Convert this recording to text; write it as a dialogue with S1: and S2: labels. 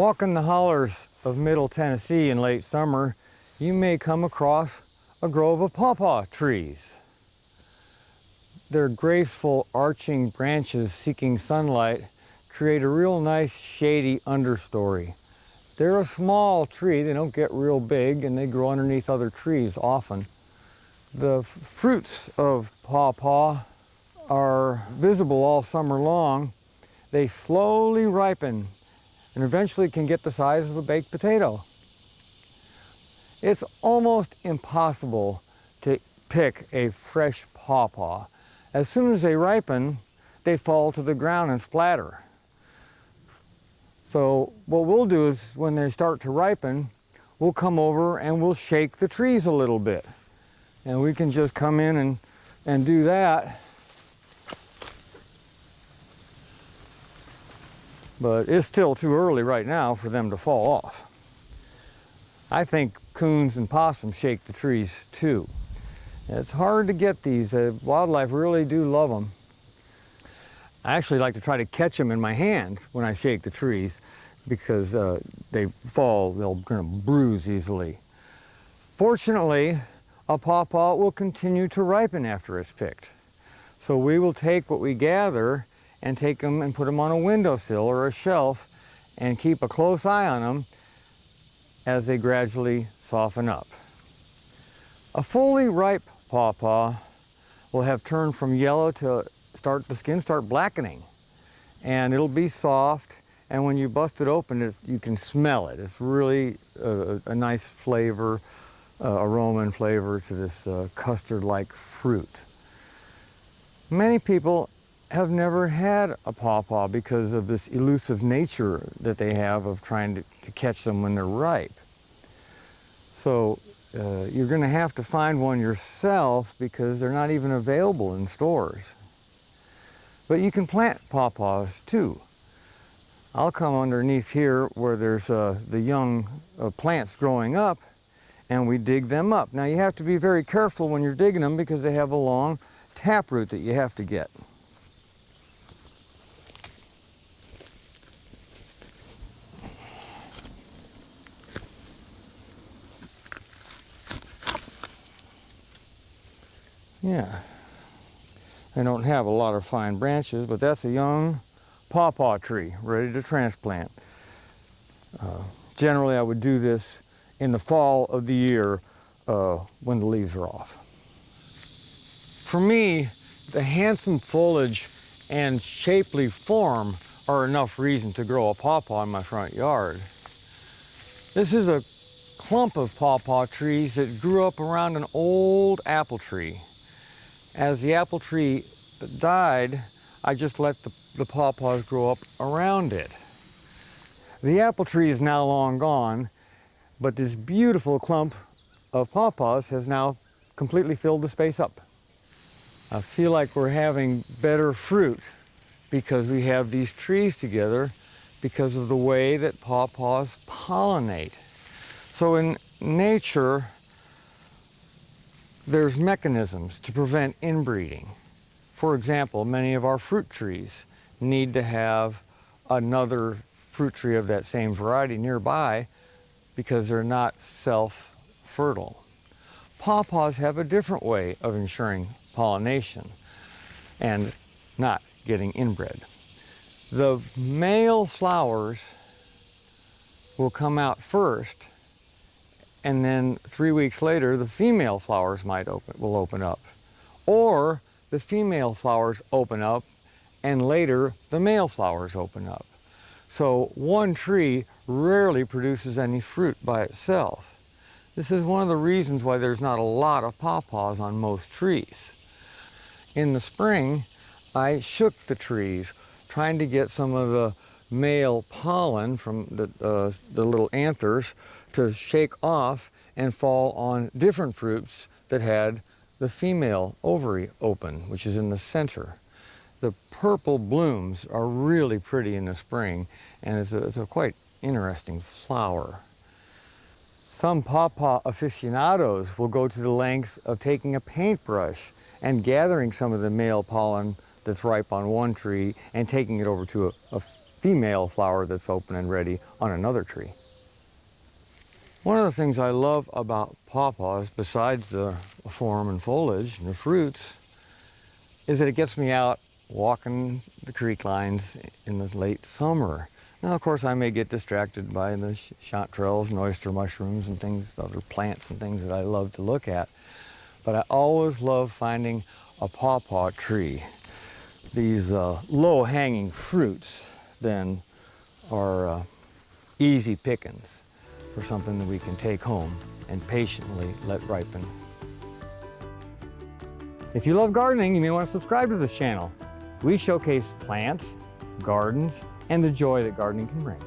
S1: Walking the hollers of Middle Tennessee in late summer, you may come across a grove of pawpaw trees. Their graceful arching branches seeking sunlight create a real nice shady understory. They're a small tree, they don't get real big, and they grow underneath other trees often. The fruits of pawpaw are visible all summer long. They slowly ripen and eventually can get the size of a baked potato. It's almost impossible to pick a fresh pawpaw. As soon as they ripen, they fall to the ground and splatter. So what we'll do is when they start to ripen, we'll come over and we'll shake the trees a little bit. And we can just come in and do that. But it's still too early right now for them to fall off. I think coons and possums shake the trees too. It's hard to get these. Wildlife really do love them. I actually like to try to catch them in my hand when I shake the trees because they fall, they'll kind of bruise easily. Fortunately, a pawpaw will continue to ripen after it's picked. So we will take what we gather and take them and put them on a windowsill or a shelf and keep a close eye on them as they gradually soften up. A fully ripe pawpaw will have turned from yellow to the skin start blackening, and it'll be soft, and when you bust it open, you can smell it. It's really a nice flavor, aroma and flavor to this custard-like fruit. Many people have never had a pawpaw because of this elusive nature that they have of trying to catch them when they're ripe. So you're going to have to find one yourself because they're not even available in stores. But you can plant pawpaws too. I'll come underneath here where there's the young plants growing up, and we dig them up. Now you have to be very careful when you're digging them because they have a long taproot that you have to get. Yeah, they don't have a lot of fine branches, but that's a young pawpaw tree ready to transplant. Generally, I would do this in the fall of the year when the leaves are off. For me, the handsome foliage and shapely form are enough reason to grow a pawpaw in my front yard. This is a clump of pawpaw trees that grew up around an old apple tree. As the apple tree died, I just let the pawpaws grow up around it. The apple tree is now long gone, but this beautiful clump of pawpaws has now completely filled the space up. I feel like we're having better fruit because we have these trees together because of the way that pawpaws pollinate. So in nature, there's mechanisms to prevent inbreeding. For example, many of our fruit trees need to have another fruit tree of that same variety nearby because they're not self-fertile. Pawpaws have a different way of ensuring pollination and not getting inbred. The male flowers will come out first, and then 3 weeks later, the female flowers will open up. Or the female flowers open up, and later the male flowers open up. So one tree rarely produces any fruit by itself. This is one of the reasons why there's not a lot of pawpaws on most trees. In the spring, I shook the trees, trying to get some of the male pollen from the little anthers to shake off and fall on different fruits that had the female ovary open, which is in the center. The purple blooms are really pretty in the spring, and it's a quite interesting flower. Some pawpaw aficionados will go to the lengths of taking a paintbrush and gathering some of the male pollen that's ripe on one tree and taking it over to a female flower that's open and ready on another tree. One of the things I love about pawpaws, besides the form and foliage and the fruits, is that it gets me out walking the creek lines in the late summer. Now, of course, I may get distracted by the chanterelles and oyster mushrooms and things, other plants and things that I love to look at, but I always love finding a pawpaw tree. These low-hanging fruits then are easy pickings for something that we can take home and patiently let ripen. If you love gardening, you may want to subscribe to this channel. We showcase plants, gardens, and the joy that gardening can bring.